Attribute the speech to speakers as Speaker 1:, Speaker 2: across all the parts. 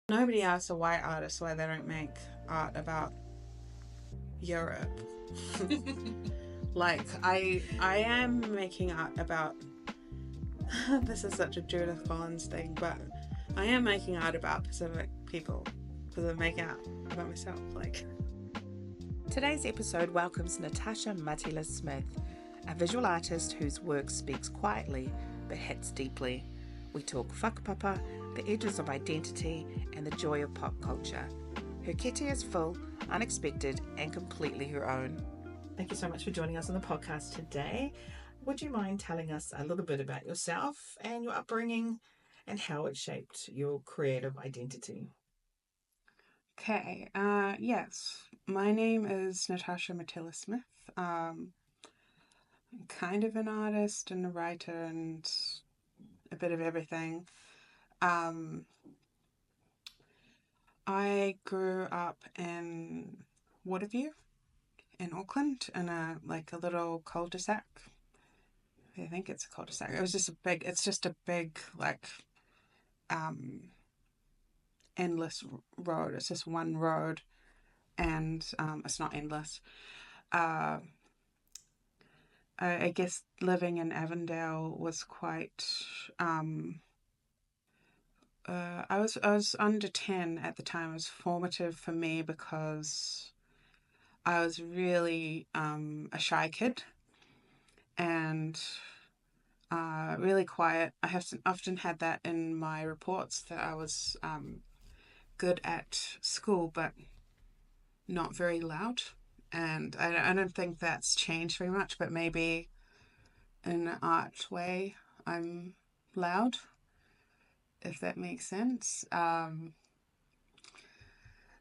Speaker 1: Nobody asks a white artist why they don't make art about Europe. Like, I am making art about this is such a Judith Collins thing, but I am making art about Pacific people because I'm making art about myself. Like,
Speaker 2: Today's episode welcomes Natasha Matila-Smith, a visual artist whose work speaks quietly but hits deeply. We talk whakapapa, the edges of identity, and the joy of pop culture. Her kete is full, unexpected, and completely her own.
Speaker 3: Thank you so much for joining us on the podcast today. Would you mind telling us a little bit about yourself and your upbringing and how it shaped your creative identity?
Speaker 1: okay, yes, my name is Natasha Matila-Smith. I'm kind of an artist and a writer and a bit of everything. I grew up in Waterview in Auckland in a little cul-de-sac. I think it's a cul-de-sac. It's just a big endless road. It's just one road, and it's not endless. I guess living in Avondale was quite. I was under 10 at the time. It was formative for me because I was really a shy kid and really quiet. I have often had that in my reports that I was good at school but not very loud. And I don't think that's changed very much, but maybe in an art way I'm loud, if that makes sense.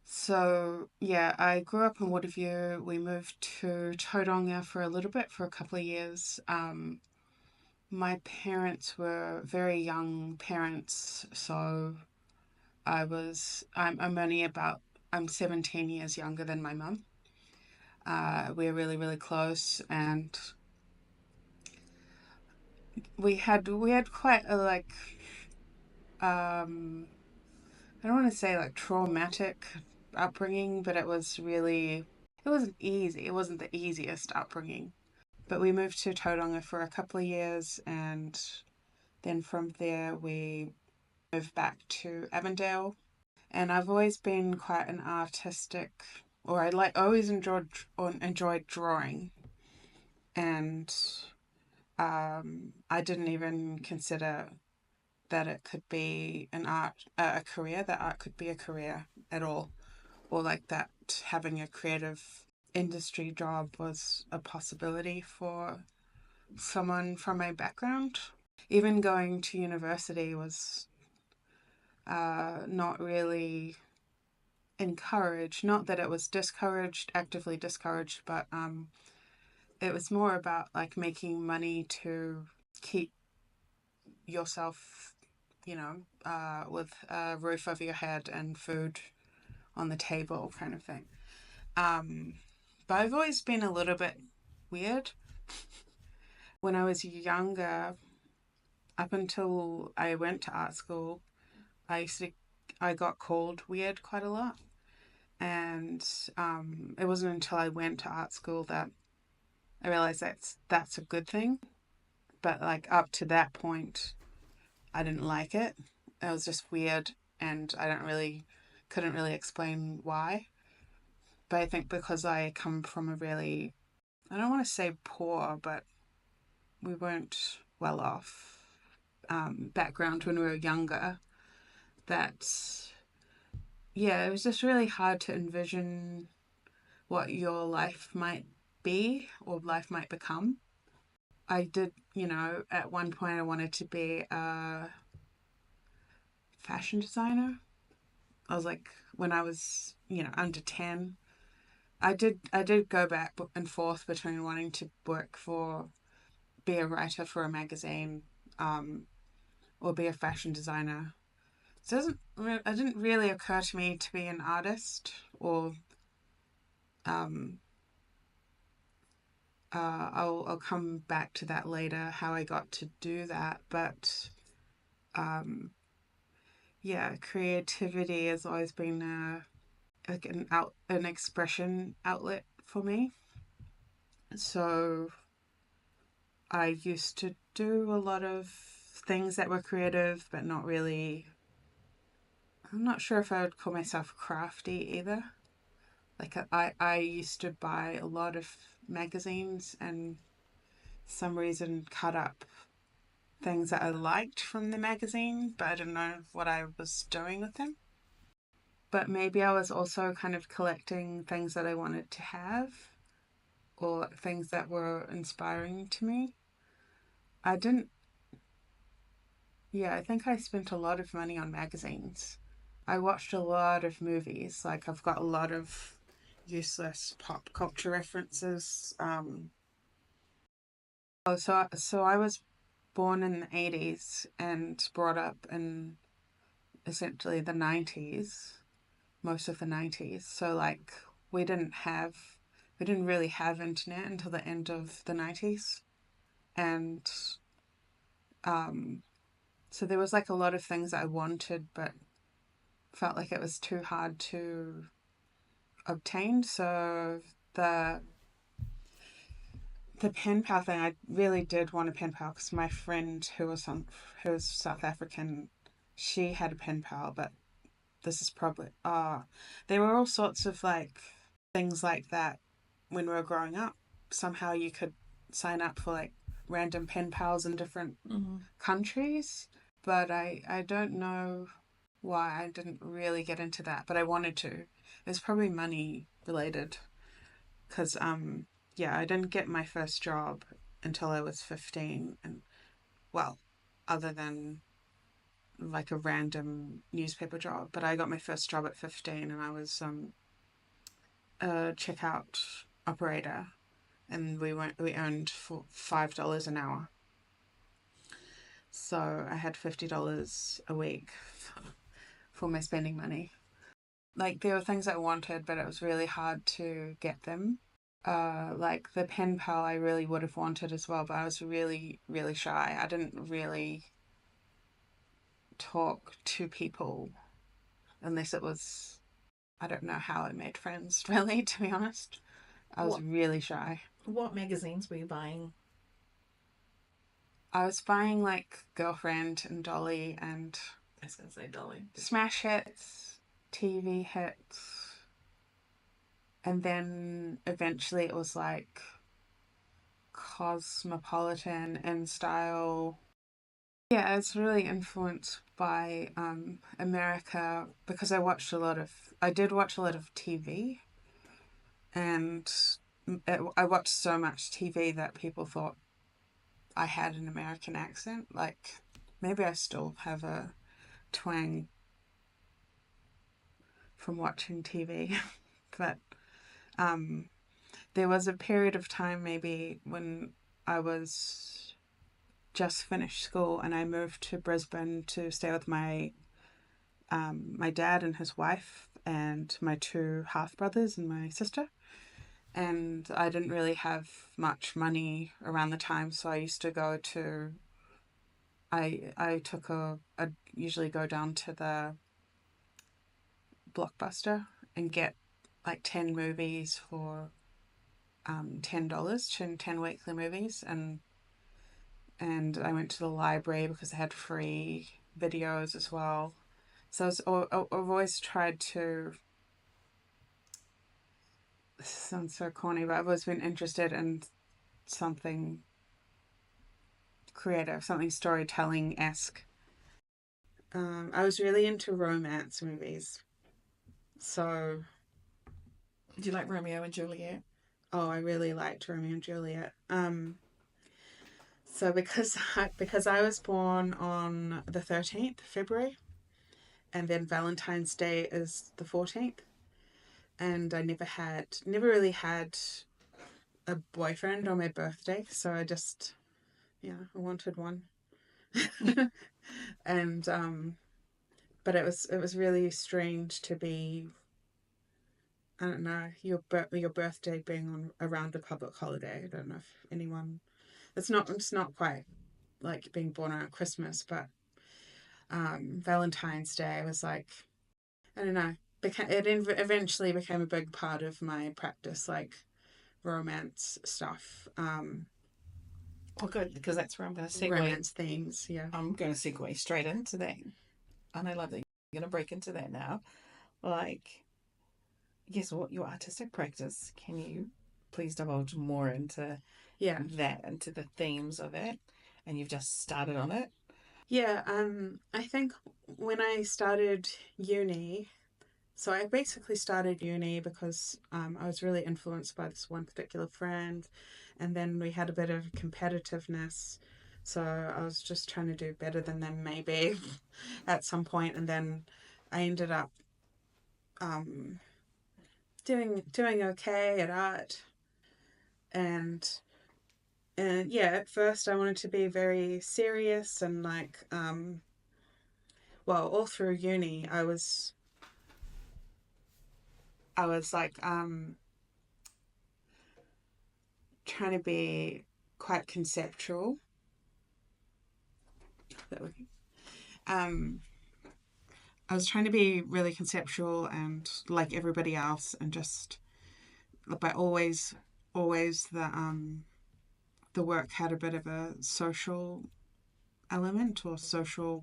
Speaker 1: So yeah, I grew up in Waterview. We moved to Tauranga for a little bit, for a couple of years. My parents were very young parents, so I'm 17 years younger than my mum. We're really, really close, and we had quite a I don't want to say traumatic upbringing, but it wasn't easy. It wasn't the easiest upbringing. But we moved to Tauranga for a couple of years, and then from there we moved back to Avondale. And I've always been quite an artistic, or always enjoyed drawing, and I didn't even consider that it could be a career, that art could be a career at all, or like that having a creative industry job was a possibility for someone from my background. Even going to university was not really encouraged. Not that it was actively discouraged, but it was more about like making money to keep yourself, with a roof over your head and food on the table, kind of thing. But I've always been a little bit weird. When I was younger, up until I went to art school, I got called weird quite a lot, and it wasn't until I went to art school that I realized that's a good thing. But like up to that point, I didn't like it. It was just weird, and couldn't really explain why. But I think because I come from a really, I don't want to say poor, but we weren't well off background when we were younger, that, yeah, it was just really hard to envision what your life might be or life might become. I did, at one point I wanted to be a fashion designer. I was like, when I was, under 10, I did go back and forth between wanting to be a writer for a magazine, or be a fashion designer. So it didn't really occur to me to be an artist, or um, I'll come back to that later, how I got to do that. But yeah, creativity has always been like an expression outlet for me. So I used to do a lot of things that were creative, but not really. I'm not sure if I would call myself crafty either. Like I used to buy a lot of magazines and some reason cut up things that I liked from the magazine, but I didn't know what I was doing with them. But maybe I was also kind of collecting things that I wanted to have or things that were inspiring to me. I didn't, yeah, I think I spent a lot of money on magazines. I watched a lot of movies. Like, I've got a lot of useless pop culture references. So I was born in the 80s and brought up in essentially the 90s, most of the 90s. So, like, we didn't have, we didn't really have internet until the end of the 90s. And um, so there was like a lot of things that I wanted, but felt like it was too hard to obtain. So the the pen pal thing, I really did want a pen pal because my friend who was South African, she had a pen pal, but this is probably there were all sorts of like things like that when we were growing up. Somehow you could sign up for like random pen pals in different countries, but I don't know why I didn't really get into that, but I wanted to. It's probably money related because yeah, I didn't get my first job until I was 15, and well, other than like a random newspaper job, but I got my first job at 15 and I was a checkout operator, and we earned for $5 an hour. So I had $50 a week for my spending money. Like, there were things I wanted, but it was really hard to get them. Like the pen pal, I really would have wanted as well, but I was really, really shy. I didn't really talk to people unless it was, I don't know how I made friends, really, to be honest. I was
Speaker 3: What
Speaker 1: really shy.
Speaker 3: what magazines were you buying?
Speaker 1: I was buying like Girlfriend and Dolly and
Speaker 3: I was gonna say Dolly.
Speaker 1: Smash Hits, TV Hits, and then eventually it was like Cosmopolitan and Style. Yeah, it's really influenced by America because I did watch a lot of TV, and I watched so much TV that people thought I had an American accent. Like, maybe I still have a twang from watching TV, but um, there was a period of time maybe when I was just finished school and I moved to Brisbane to stay with my dad and his wife and my two half brothers and my sister. And I didn't really have much money around the time, so I used to go to. I usually go down to the Blockbuster and get like 10 movies for $10, 10 weekly movies, and I went to the library because they had free videos as well. So I've always tried to. This sounds so corny, but I've always been interested in something creative, something storytelling esque. I was really into romance movies, so
Speaker 3: Do you like Romeo and Juliet?
Speaker 1: oh, I really liked Romeo and Juliet. So because I was born on the 13th February, and then Valentine's Day is the 14th, and I never really had a boyfriend on my birthday, so I just, yeah, I wanted one. And but it was really strange to be, I don't know, your birthday being on around a public holiday. I don't know if anyone, it's not quite like being born around Christmas, but Valentine's Day was like, I don't know, eventually became a big part of my practice, like romance stuff,
Speaker 3: Well, good, because that's where I'm going to segue.
Speaker 1: romance themes, yeah.
Speaker 3: I'm going to segue straight into that. And I love that you're going to break into that now. Like, yes, what your artistic practice, can you please divulge more into
Speaker 1: Yeah.
Speaker 3: that, into the themes of it? And you've just started on it.
Speaker 1: Yeah, I think when I started uni, so I basically started uni because I was really influenced by this one particular friend, and then we had a bit of competitiveness. So I was just trying to do better than them maybe at some point, and then I ended up um, doing okay at art, and yeah, at first I wanted to be very serious and like well, all through uni I was like trying to be quite conceptual. Um, I was trying to be really conceptual and like everybody else, and just, but always the work had a bit of a social element or social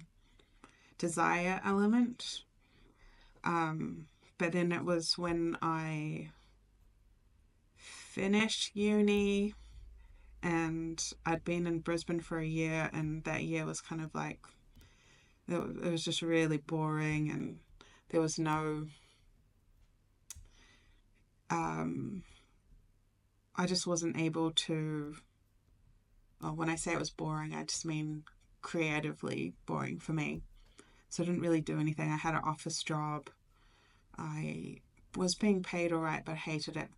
Speaker 1: desire element. But then it was when I finished uni and I'd been in Brisbane for a year, and that year was kind of like, it was just really boring, and there was no I just wasn't able to, well, when I say it was boring, I just mean creatively boring for me. So I didn't really do anything. I had an office job. I was being paid all right, but hated it.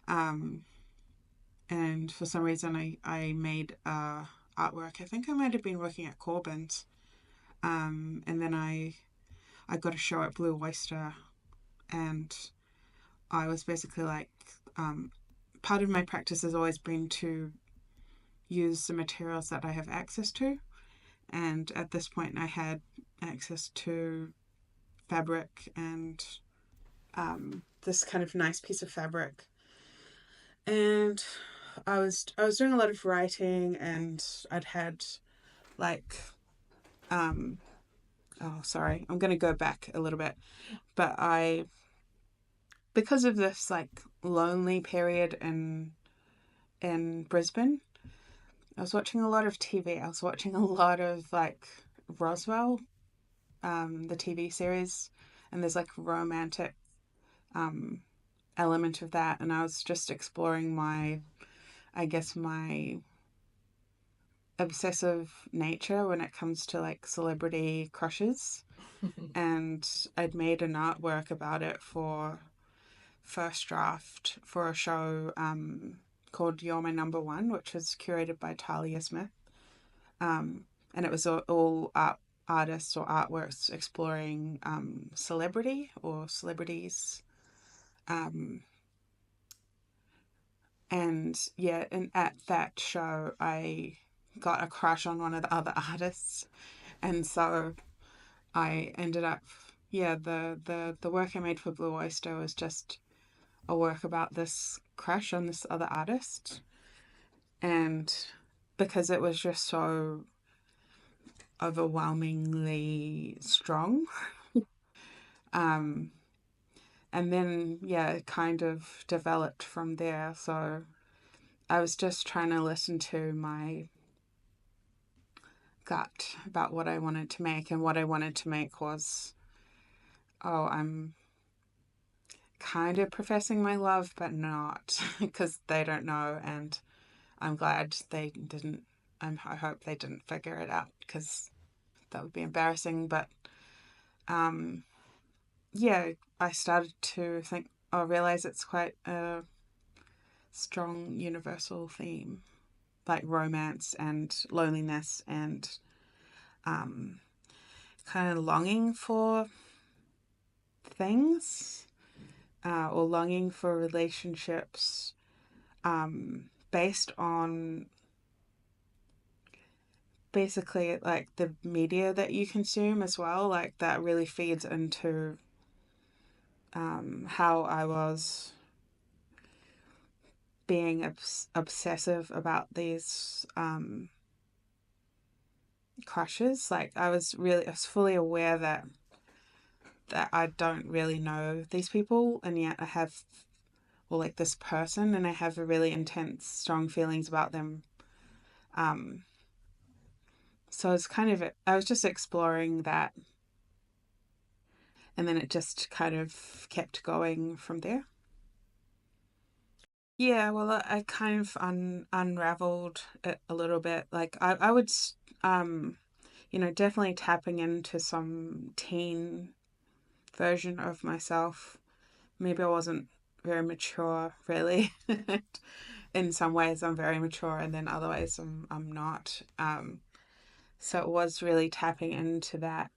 Speaker 1: Um, and for some reason, I made artwork. I think I might have been working at Corbyn's. And then I got a show at Blue Oyster, and I was basically like, part of my practice has always been to use the materials that I have access to. And at this point, I had access to fabric and this kind of nice piece of fabric. And I was doing a lot of writing, and I'd had like oh, sorry, I'm going to go back a little bit, but because of this like lonely period in Brisbane, I was watching a lot of TV. I was watching a lot of like Roswell, the TV series, and there's like romantic um, element of that, and I was just exploring I guess my obsessive nature when it comes to like celebrity crushes, and I'd made an artwork about it for first draft for a show called You're My Number One, which was curated by Talia Smith, and it was all artists or artworks exploring celebrity or celebrities. Um, and yeah, and at that show, I got a crush on one of the other artists, and so I ended up, yeah, the work I made for Blue Oyster was just a work about this crush on this other artist, and because it was just so overwhelmingly strong. um, and then yeah, it kind of developed from there. So I was just trying to listen to my gut about what I wanted to make, and what I wanted to make was, oh, I'm kind of professing my love, but not, because they don't know, and I'm glad they didn't. I hope they didn't figure it out, because that would be embarrassing. But yeah, I started to think, I realize it's quite a strong universal theme, like romance and loneliness and um, kind of longing for things, or longing for relationships, based on basically like the media that you consume as well, like that really feeds into how I was being obsessive about these crushes. Like I was fully aware that I don't really know these people, and yet I have, or like this person, and I have a really intense, strong feelings about them. Um, so it's kind of, I was just exploring that, and then it just kind of kept going from there. Yeah, well, I kind of unraveled it a little bit. Like I would, um, definitely tapping into some teen version of myself. Maybe I wasn't very mature, really. In some ways, I'm very mature, and then other ways, I'm not. So it was really tapping into that,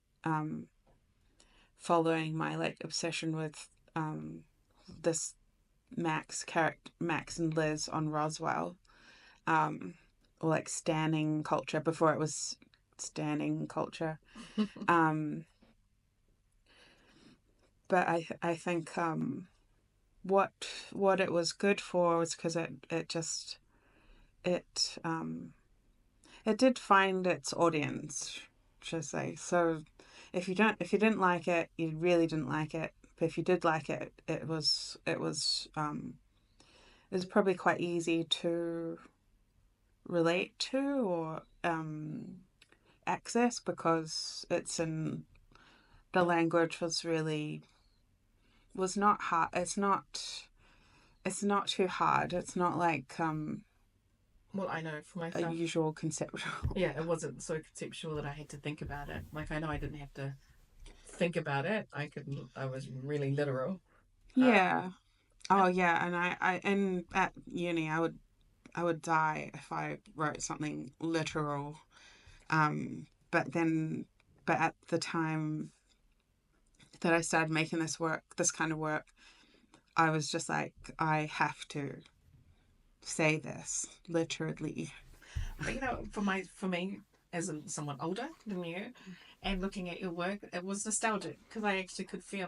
Speaker 1: following my like obsession with this Max and Liz on Roswell, um, or like standing culture before it was standing culture. Um, but I think what it was good for was because it it did find its audience, should I say. So if you didn't like it, you really didn't like it. But if you did like it, it was probably quite easy to relate to or access, because the language was not hard. It's not too hard. It's not like
Speaker 3: Well, I know for
Speaker 1: a
Speaker 3: myself,
Speaker 1: usual conceptual.
Speaker 3: yeah, it wasn't so conceptual that I had to think about it. Like, I know I didn't have to think about it. I was really literal.
Speaker 1: Yeah. Oh
Speaker 3: And
Speaker 1: yeah, and and at uni I would die if I wrote something literal. But then, but at the time that I started making this kind of work, I was just like, I have to say this literally.
Speaker 3: but for me, as someone older than you, and looking at your work, it was nostalgic because I actually could feel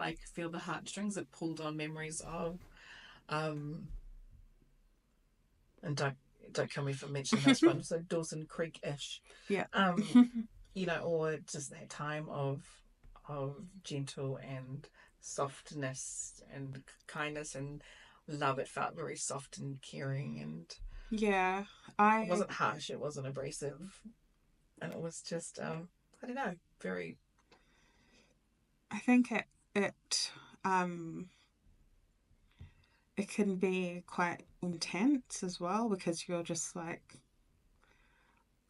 Speaker 3: the heartstrings. It pulled on memories of, um, and don't kill me for mentioning this one. So Dawson Creek ish,
Speaker 1: Yeah.
Speaker 3: um, or just that time of gentle and softness and kindness and love. It felt very soft and caring, and
Speaker 1: Yeah.
Speaker 3: it
Speaker 1: I
Speaker 3: wasn't harsh. It wasn't abrasive, and it was just I don't know, very.
Speaker 1: I think it um it can be quite intense as well, because you're just like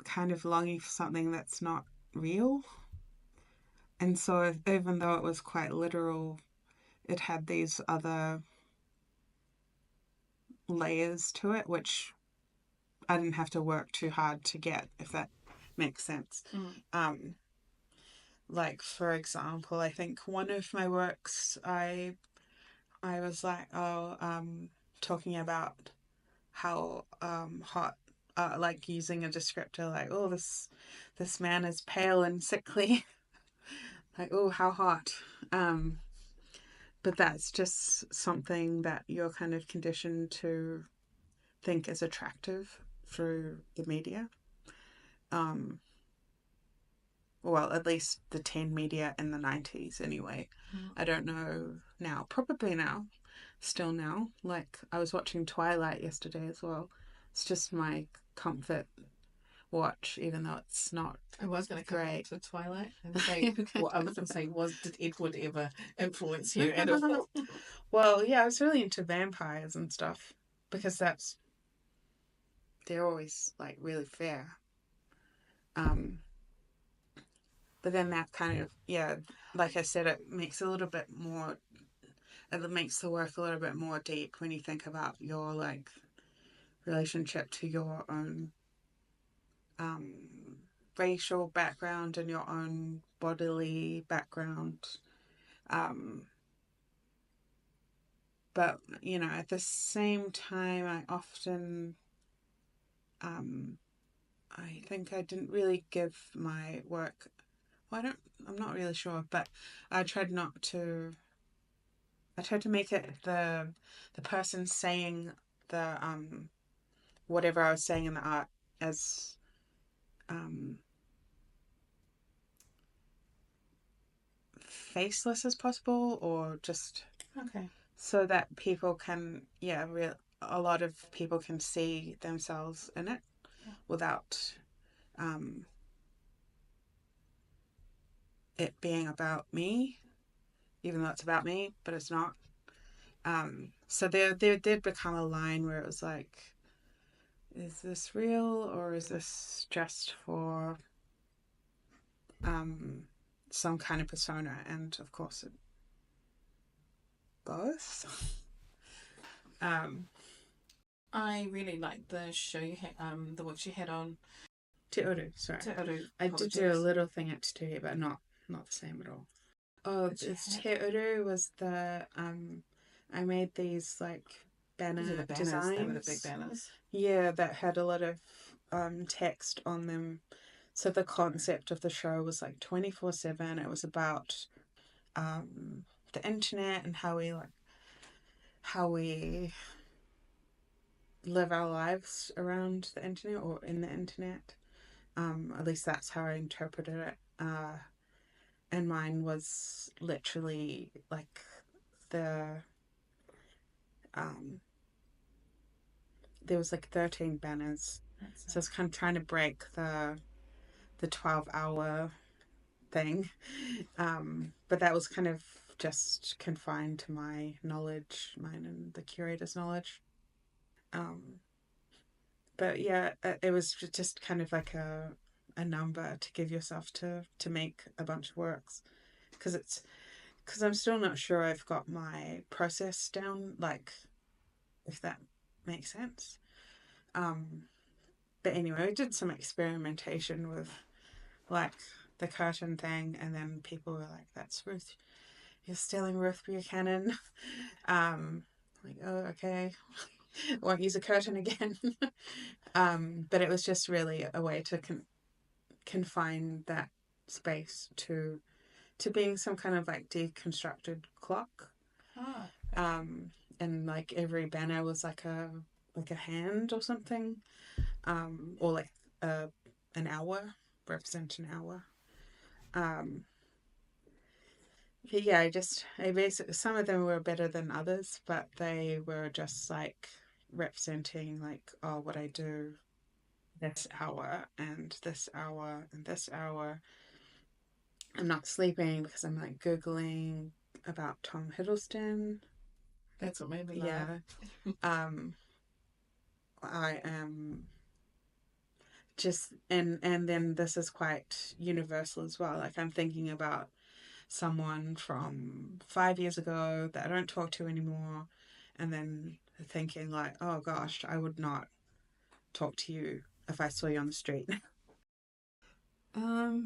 Speaker 1: kind of longing for something that's not real. And so even though it was quite literal, it had these other layers to it, which I didn't have to work too hard to get, if that makes sense.
Speaker 3: Mm.
Speaker 1: Like for example, I think one of my works, I was like, talking about how hot, like using a descriptor like, oh, this man is pale and sickly, like, oh, how hot. Um, but that's just something that you're kind of conditioned to think is attractive through the media. Um, well, at least the teen media in the 90s, anyway.
Speaker 3: Mm.
Speaker 1: I don't know now. Probably now. Still now. Like, I was watching Twilight yesterday as well. It's just my comfort watch, even though it's not
Speaker 3: I was going to come back
Speaker 1: great.
Speaker 3: to Twilight and say, what I was going to say was, did Edward ever influence you at all?
Speaker 1: Well, yeah, I was really into vampires and stuff, because they're always like really fair. Um, but then that kind of, yeah, like I said, it makes a little bit more, it makes the work a little bit more deep when you think about your like relationship to your own um, racial background and your own bodily background. Um, but at the same time, I often I think I didn't really give my work. Well, I'm not really sure, but I tried not to. I tried to make it the person saying the whatever I was saying in the art as um faceless as possible, or just
Speaker 3: Okay.
Speaker 1: so that people can, a lot of people can see themselves in it without um, it being about me, even though it's about me, but it's not. So there did become a line where it was like, is this real or is this just for um, some kind of persona? And of course, both. um,
Speaker 3: I really liked the show you had, the works you had on
Speaker 1: Te Uru, sorry.
Speaker 3: Te Uru
Speaker 1: I did do a little thing at Te Uru, but not the same at all. Oh, it's Te Uru was the I made these like banner designs.
Speaker 3: They were the big banners.
Speaker 1: Yeah, that had a lot of text on them. So the concept of the show was like 24/7. It was about the internet and how we live our lives around the internet or in the internet. At least that's how I interpreted it. And mine was literally like the there was like 13 banners. So I was kind of trying to break the 12-hour thing. But that was kind of just confined to my knowledge, mine and the curator's knowledge. But yeah, it was just kind of like a number to give yourself to make a bunch of works, because I'm still not sure I've got my process down, like, if that makes sense. But anyway, I did some experimentation with like the curtain thing, and then people were like, "That's Ruth, you're stealing Ruth Buchanan." Like, oh, okay, won't use a curtain again. But it was just really a way to confine that space to being some kind of like deconstructed clock. And like every banner was like a hand or something, or like an hour, represent an hour. But yeah, I basically, some of them were better than others, but they were just like representing like, oh, what I do this hour and this hour and this hour. I'm not sleeping because I'm like Googling about Tom Hiddleston.
Speaker 3: That's what made me laugh.
Speaker 1: Yeah. I am just, and then this is quite universal as well. Like, I'm thinking about someone from 5 years ago that I don't talk to anymore, and then thinking like, oh gosh, I would not talk to you if I saw you on the street. I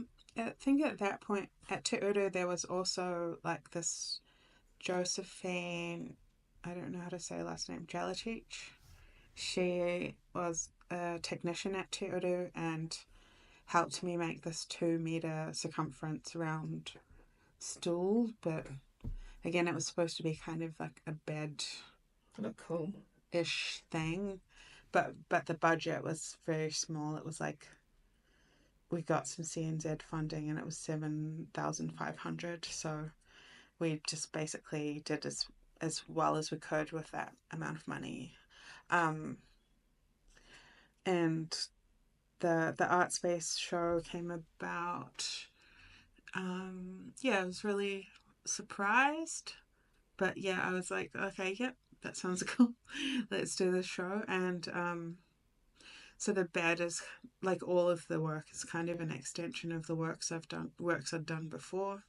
Speaker 1: think at that point at Te Uru there was also like this Josephine, I don't know how to say her last name, Jalatich. She was a technician at Te Uru and helped me make this 2 meter circumference round stool, but again, it was supposed to be kind of like a bed
Speaker 3: Look cool
Speaker 1: ish thing, but the budget was very small. It was like we got some CNZ funding and it was 7,500, so we just basically did as well as we could with that amount of money. And the art space show came about. I was really surprised, but yeah, I was like, okay, yep, that sounds cool. Let's do this show. And so the bed is like all of the work is kind of an extension of the works I've done before.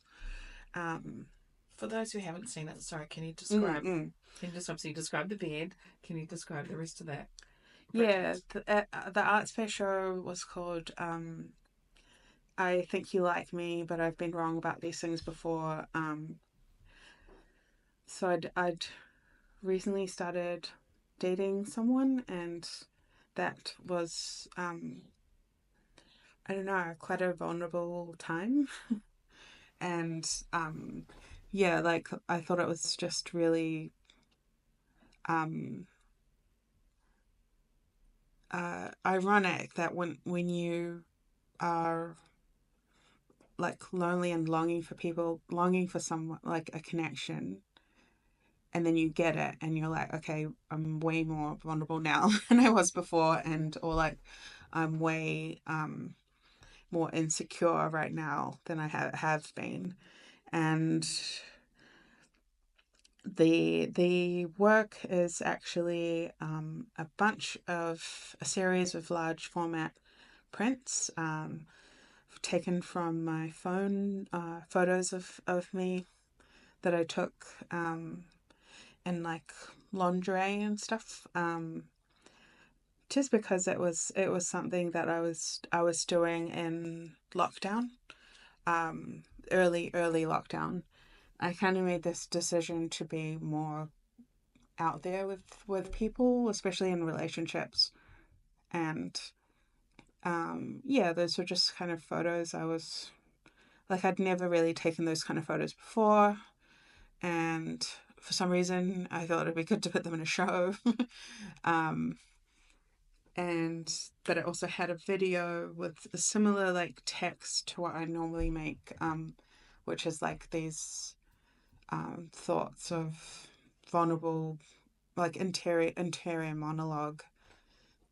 Speaker 3: For those who haven't seen it, sorry, can you describe? Can you describe the bed? Can you describe the rest of that?
Speaker 1: Yeah, the art space show was called I Think You Like Me, but I've been wrong about these things before. So I'd recently started dating someone, and that was I don't know, quite a vulnerable time. And yeah, like I thought it was just really um ironic that when you are like lonely and longing for people, longing for someone, like a connection, and then you get it and you're like, okay, I'm way more vulnerable now than I was before, and or like I'm way more insecure right now than I have been. And the work is actually a series of large format prints taken from my phone, photos of me that I took in like lingerie and stuff. Just because it was something that I was doing in lockdown, um, early lockdown. I kind of made this decision to be more out there with people, especially in relationships. And yeah, those were just kind of photos I was like, I'd never really taken those kind of photos before. And for some reason, I thought it'd be good to put them in a show. um, and but it also had a video with a similar like text to what I normally make, which is like these thoughts of vulnerable, like interior monologue,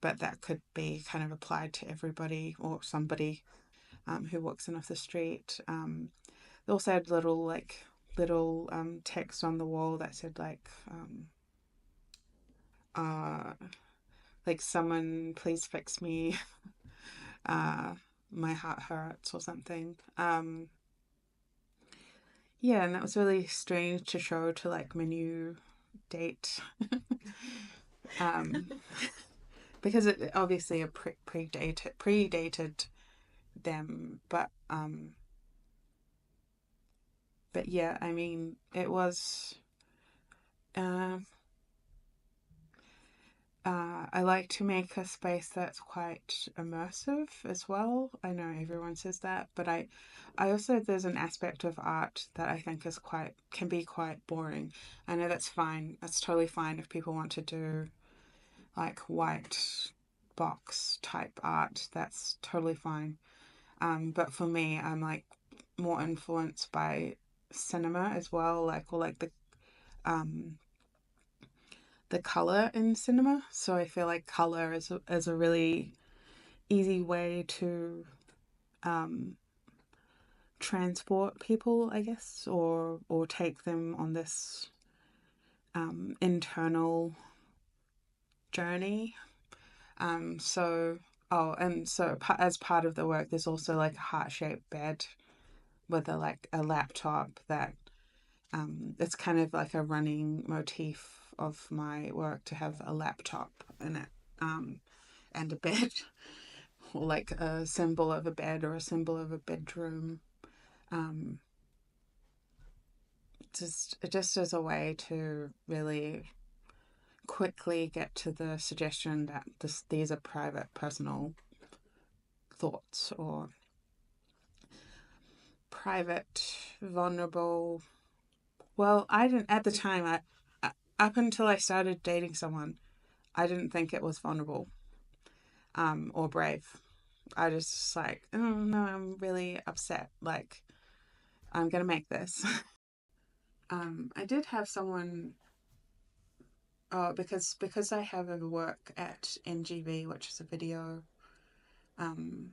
Speaker 1: but that could be kind of applied to everybody or somebody who walks in off the street. They also had little text on the wall that said uh, like someone please fix me, uh, my heart hurts or something. Yeah, and that was really strange to show to like my new date. um, because it obviously predated them, but yeah, I mean it was uh, I like to make a space that's quite immersive as well. I know everyone says that, but I also, there's an aspect of art that I think can be quite boring. I know that's fine. That's totally fine if people want to do like white box type art. That's totally fine. But for me, I'm like more influenced by cinema as well, or like um the color in cinema. So I feel like color is a really easy way to um, transport people, I guess, or take them on this internal journey. So and so as part of the work, there's also like a heart-shaped bed with a laptop that it's kind of like a running motif of my work to have a laptop in it, and a bed, or like a symbol of a bed or a symbol of a bedroom. Um, just as a way to really quickly get to the suggestion that these are private, personal thoughts, or private, vulnerable. Well, I didn't at the time. Up until I started dating someone, I didn't think it was vulnerable, or brave. I just like, oh no, I'm really upset. Like, I'm gonna make this. I did have someone. Oh, because I have a work at NGV, which is a video. Um,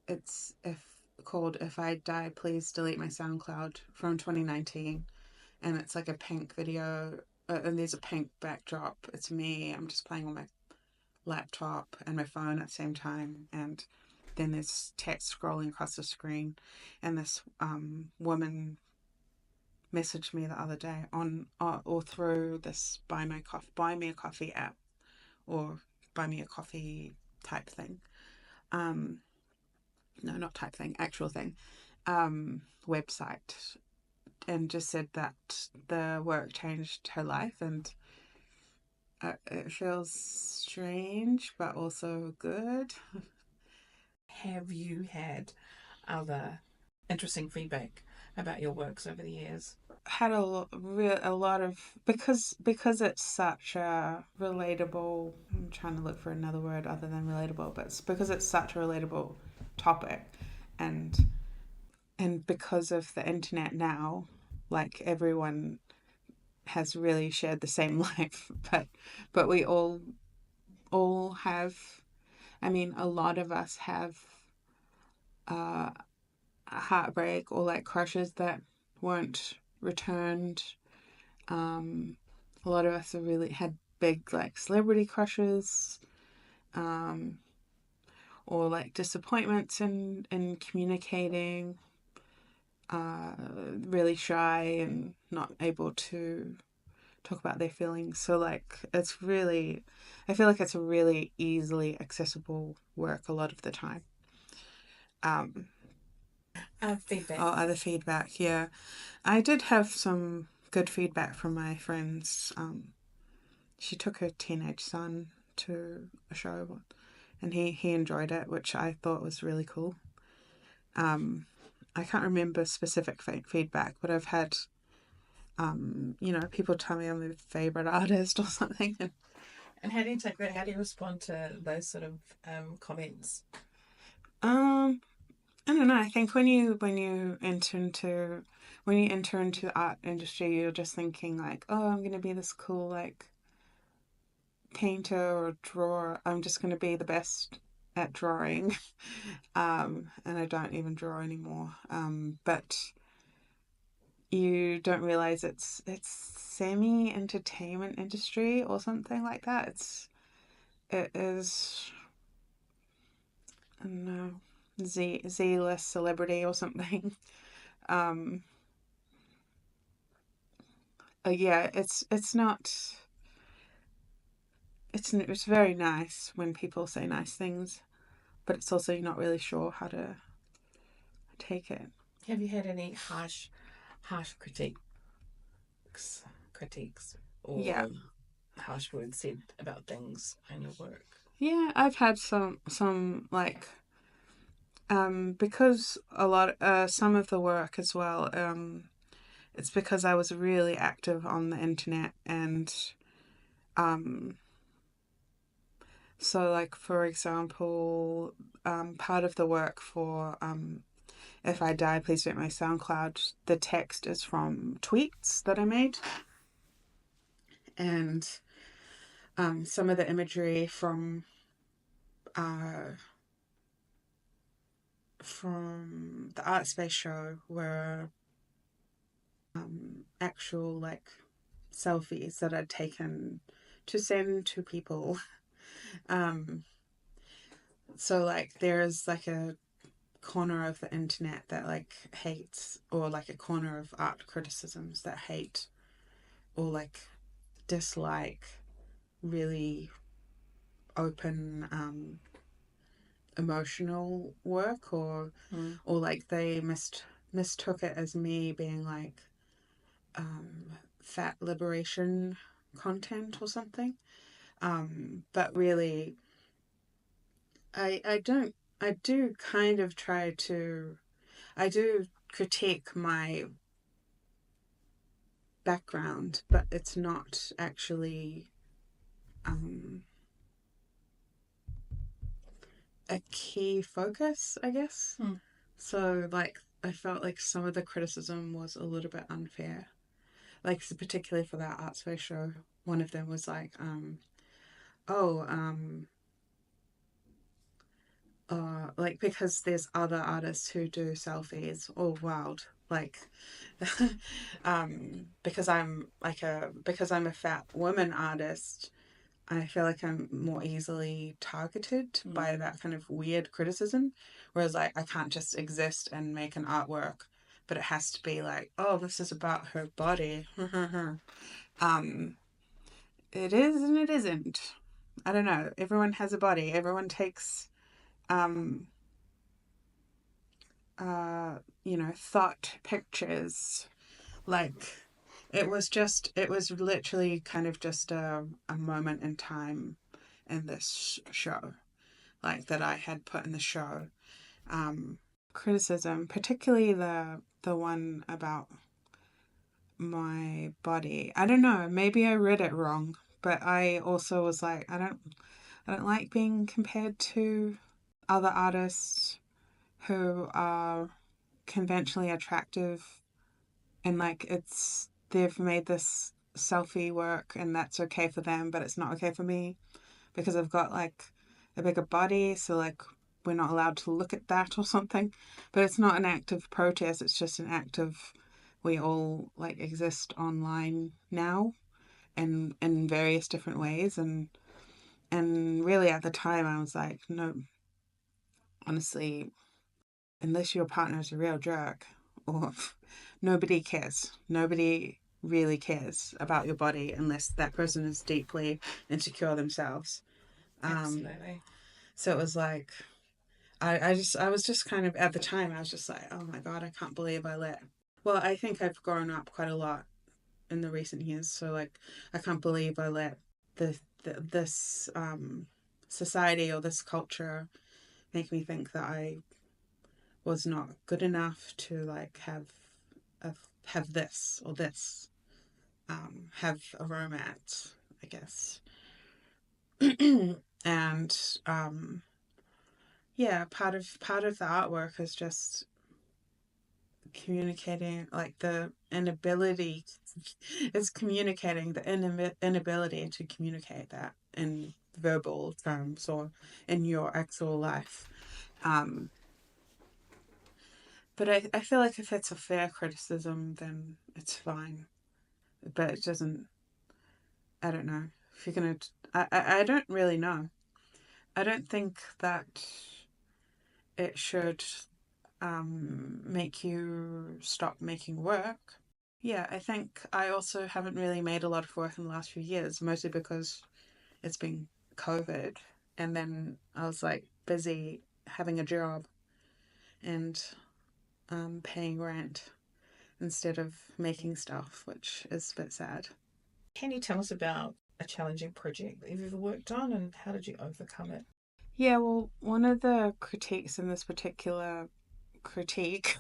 Speaker 1: it's if called "If I Die, Please Delete My SoundCloud" from 2019, and it's like a pink video, and there's a pink backdrop. It's me. I'm just playing on my laptop and my phone at the same time, and then there's text scrolling across the screen, and this woman messaged me the other day on or through this buy me a coffee app, or buy me a coffee type thing. Um, no, not type thing, actual thing. Website, and just said that the work changed her life, and it feels strange but also good.
Speaker 3: have you had other interesting feedback about your works over the years?
Speaker 1: Had a lot of, because it's such a relatable, I'm trying to look for another word other than relatable, but it's because it's such a relatable topic, and because of the internet now, like everyone has really shared the same life, but we all have, I mean, a lot of us have uh, heartbreak or like crushes that weren't returned. A lot of us have really had big like celebrity crushes, um, or like disappointments in communicating, really shy and not able to talk about their feelings. So like it's really, I feel like it's a really easily accessible work a lot of the time. Um,
Speaker 3: Feedback.
Speaker 1: oh, other feedback, yeah. I did have some good feedback from my friends. She took her teenage son to a show, and he enjoyed it, which I thought was really cool. I can't remember specific feedback, but I've had, people tell me I'm their favorite artist or something.
Speaker 3: And how do you take that? How do you respond to those sort of comments?
Speaker 1: Um, I don't know. I think when you enter into the art industry, you're just thinking like, oh, I'm gonna be this cool like painter or drawer. I'm just gonna be the best at drawing. And I don't even draw anymore. But you don't realize it's semi entertainment industry or something like that. It is, I don't know, Z-list celebrity or something. Um, yeah, it's not. It's very nice when people say nice things, but it's also you're not really sure how to take it.
Speaker 3: Have you had any harsh critiques
Speaker 1: Yeah,
Speaker 3: or harsh words said about things in your work?
Speaker 1: yeah. I've had some like because a lot some of the work as well. It's because I was really active on the internet, and um, so like for example, part of the work for If I Die, Please Don't My SoundCloud, the text is from tweets that I made, and some of the imagery uh, from the art space show were actual like selfies that I'd taken to send to people. Um, so like there's like a corner of the internet that like hates, or like a corner of art criticisms that hate or like dislike really open emotional work, or like they mistook it as me being like fat liberation content or something. But really, I don't. I do kind of try to. I do critique my background, but it's not actually um, a key focus, I guess. So, like, I felt like some of the criticism was a little bit unfair. Like, particularly for that art space show, one of them was like, oh, like because there's other artists who do selfies. Oh, wild! Like, because I'm a fat woman artist, I feel like I'm more easily targeted by that kind of weird criticism. Whereas, like, I can't just exist and make an artwork, but it has to be like, oh, this is about her body. um, it is and it isn't. I don't know. Everyone has a body. Everyone takes, um, thought pictures. Like, it was literally kind of just a moment in time in this show, like that I had put in the show. criticism, particularly the one about my body. I don't know, maybe I read it wrong, but I also was like, I don't like being compared to other artists who are conventionally attractive, and like they've made this selfie work and that's okay for them, but it's not okay for me because I've got like a bigger body, so like we're not allowed to look at that or something. But it's not an act of protest, it's just an act of we all like exist online now and in various different ways, and really at the time I was like, no, honestly, unless your partner is a real jerk, or nobody cares. Nobody really cares about your body unless that person is deeply insecure themselves.
Speaker 3: Absolutely.
Speaker 1: So it was like, I was just kind of, at the time, I was just like, oh my God, I can't believe well, I think I've grown up quite a lot in the recent years. So like, I can't believe I let this society or this culture make me think that I was not good enough to like a, have this or this, have a romance, I guess. And yeah, part of the artwork is just communicating, like the inability is communicating the inability to communicate that in verbal terms or in your actual life. But I feel like if it's a fair criticism, then it's fine. But it doesn't, I don't know. If you're gonna, I don't really know. I don't think that it should make you stop making work. Yeah, I think I also haven't really made a lot of work in the last few years, mostly because it's been COVID. And then I was like busy having a job and paying rent instead of making stuff, which is a bit sad.
Speaker 3: Can you tell us about a challenging project that you've ever worked on and how did you overcome it?
Speaker 1: Yeah, well, one of the critiques in this particular critique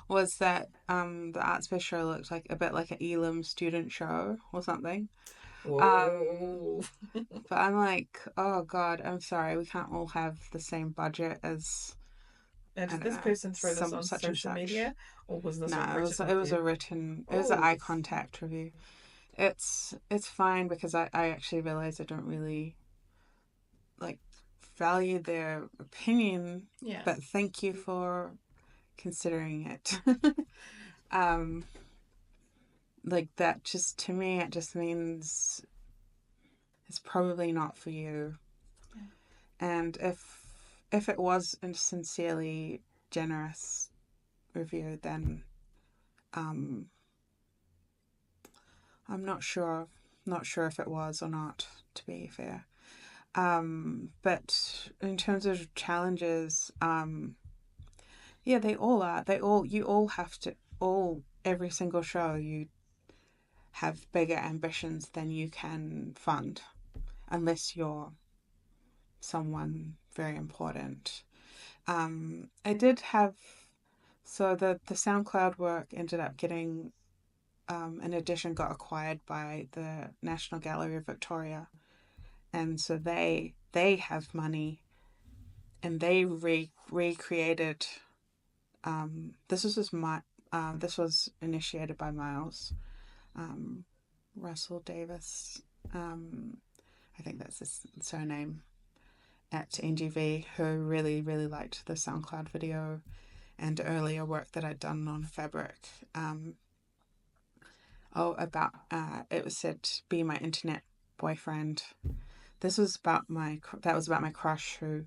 Speaker 1: was that the art space show looked like a bit like an Elam student show or something. Um,
Speaker 3: Whoa.
Speaker 1: but I'm like, oh God, I'm sorry, we can't all have the same budget as,
Speaker 3: Now,
Speaker 1: I
Speaker 3: did
Speaker 1: don't
Speaker 3: this
Speaker 1: know,
Speaker 3: person throw this
Speaker 1: some
Speaker 3: on
Speaker 1: such and
Speaker 3: social
Speaker 1: such.
Speaker 3: media or was this
Speaker 1: No,
Speaker 3: a written
Speaker 1: it was
Speaker 3: review?
Speaker 1: it was an
Speaker 3: Oh,
Speaker 1: eye contact review. It's fine because I actually realize I don't really like value their opinion,
Speaker 3: yeah.
Speaker 1: but thank you for considering it. um like that, just to me it just means it's probably not for you.
Speaker 3: Yeah.
Speaker 1: And if it was a sincerely generous review, then um I'm not sure if it was or not, to be fair. But in terms of challenges, yeah, they all are. You all have to, every single show, you have bigger ambitions than you can fund, unless you're someone very important. I did have, so the SoundCloud work ended up getting, an edition got acquired by the National Gallery of Victoria, and so they have money, and they recreated. This was initiated by Miles, um, Russell Davis. Um, I think that's his surname, at NGV, who really liked the SoundCloud video and earlier work that I'd done on Fabric. About it was said, "Be my internet boyfriend." This was about that was about my crush who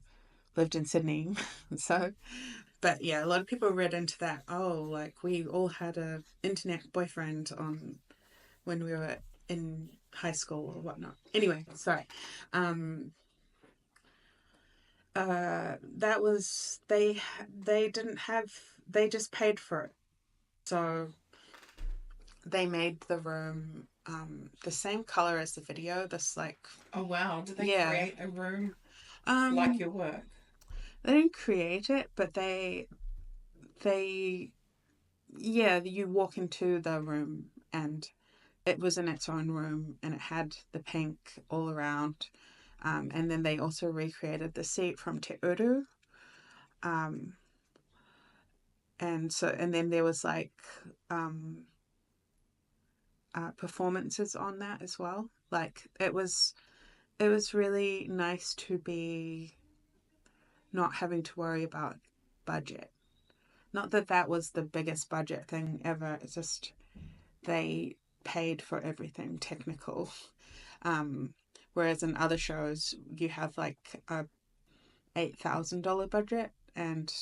Speaker 1: lived in Sydney. So, but yeah, a lot of people read into that. Oh, like we all had a internet boyfriend on when we were in high school or whatnot. Anyway, sorry. Um, that was they didn't have, they just paid for it. So they made the room the same color as the video. This like,
Speaker 3: Oh, wow. Did they
Speaker 1: yeah.
Speaker 3: create a room like
Speaker 1: Um
Speaker 3: your work?
Speaker 1: they didn't create it, but they yeah, you walk into the room and it was in its own room and it had the pink all around. And then they also recreated the seat from Te Uru. Um, and then there was like um, performances on that as well. Like it was really nice to be not having to worry about budget. Not that that was the biggest budget thing ever. It's just they paid for everything technical. Um, Whereas in other shows, you have like a $8,000 budget, and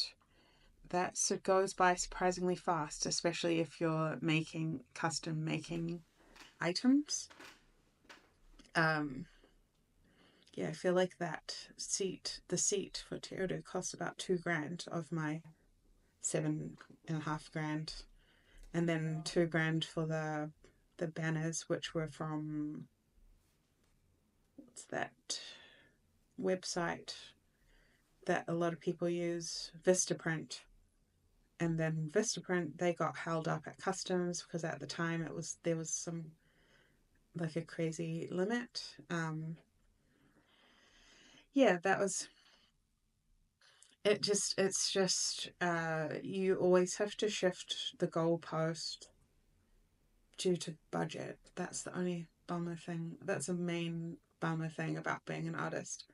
Speaker 1: that goes by surprisingly fast, especially if you're making custom making items. Um, yeah, I feel like the seat for Te Uru costs about $2,000 of my 7.5 grand, and then $2,000 for the banners, which were from what's that website that a lot of people use, Vistaprint. And then Vistaprint, they got held up at customs because at the time there was some like a crazy limit. Yeah, that was it. It's just you always have to shift the goalpost due to budget. That's the only bummer thing. That's a main bummer thing about being an artist.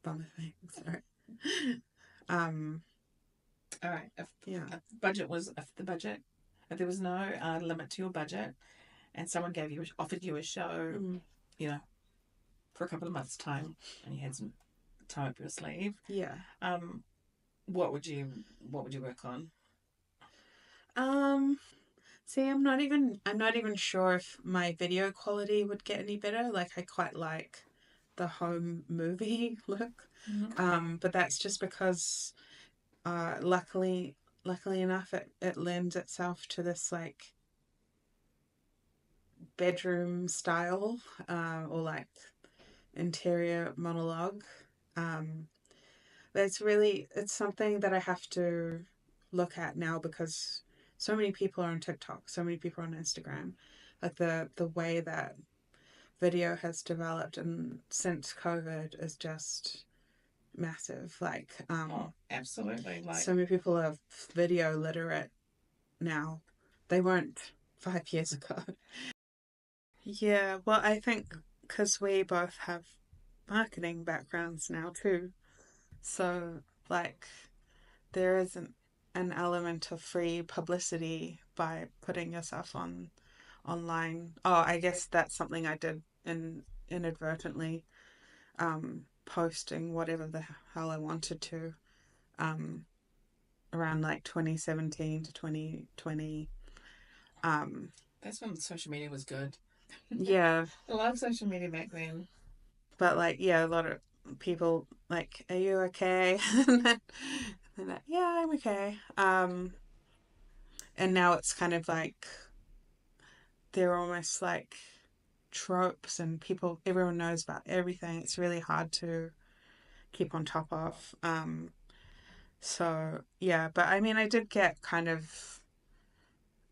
Speaker 1: Bummer thing. Sorry. um.
Speaker 3: All right.
Speaker 1: Yeah.
Speaker 3: If the budget, if there was no limit to your budget, and someone offered you a show,
Speaker 1: Mm.
Speaker 3: you know, for a couple of months' time, and you had some time up your sleeve,
Speaker 1: Yeah.
Speaker 3: what would you work on?
Speaker 1: See, I'm not even sure if my video quality would get any better. Like I quite like the home movie look.
Speaker 3: Mm-hmm.
Speaker 1: But that's just because luckily enough it lends itself to this like bedroom style or like interior monologue. But it's something that I have to look at now because so many people are on TikTok, so many people are on Instagram. Like the way that video has developed and since COVID is just massive. Like
Speaker 3: Oh, absolutely. Like,
Speaker 1: so many people are video literate now. They weren't 5 years ago. Yeah, well, I think because we both have marketing backgrounds now too. So, like, there isn't an element of free publicity by putting yourself on online. Oh, I guess that's something I did inadvertently, posting whatever the hell I wanted to, um, around like 2017 to 2020. Um,
Speaker 3: that's when social media was good.
Speaker 1: yeah,
Speaker 3: I love social media back then.
Speaker 1: but like, yeah, a lot of people like, "Are you okay?" and then they're like, "Yeah, I'm okay." And now it's kind of like they're almost like tropes and everyone knows about everything. It's really hard to keep on top of. So yeah, but I mean I did get kind of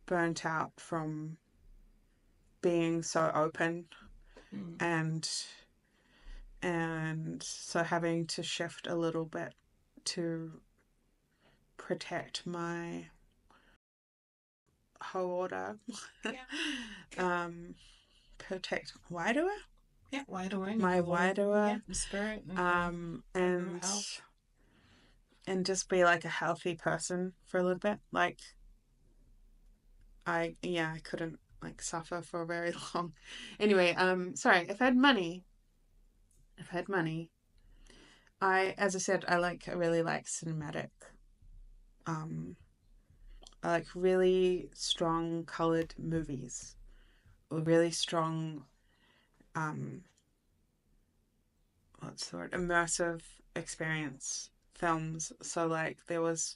Speaker 1: burnt out from being so open
Speaker 3: Mm.
Speaker 1: and so having to shift a little bit to protect my hauora.
Speaker 3: Yeah.
Speaker 1: Protect wairua?
Speaker 3: Yeah, wairua.
Speaker 1: My
Speaker 3: Yeah,
Speaker 1: wairua.
Speaker 3: the spirit and overall
Speaker 1: And
Speaker 3: health.
Speaker 1: just be like a healthy person for a little bit. Like I couldn't like suffer for very long. Anyway, sorry, if I had money, as I said, I really like cinematic. Um I like really strong colored movies. Or really strong um what's the word? Immersive experience films. So like there was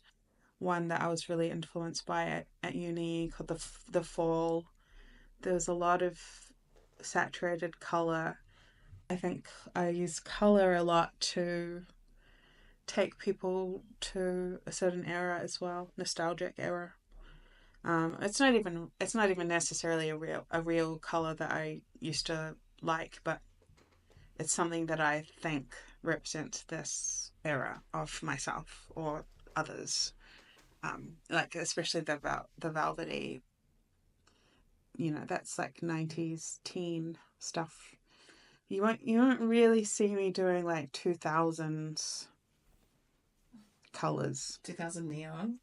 Speaker 1: one that I was really influenced by at uni called the Fall. There was a lot of saturated color. I think I use color a lot to take people to a certain era as well, nostalgic era. It's not even necessarily a real color that I used to like, but it's something that I think represents this era of myself or others. Like especially the velvety, that's like 90s teen stuff. You won't really see me doing like 2000s colors.
Speaker 3: 2000 neon.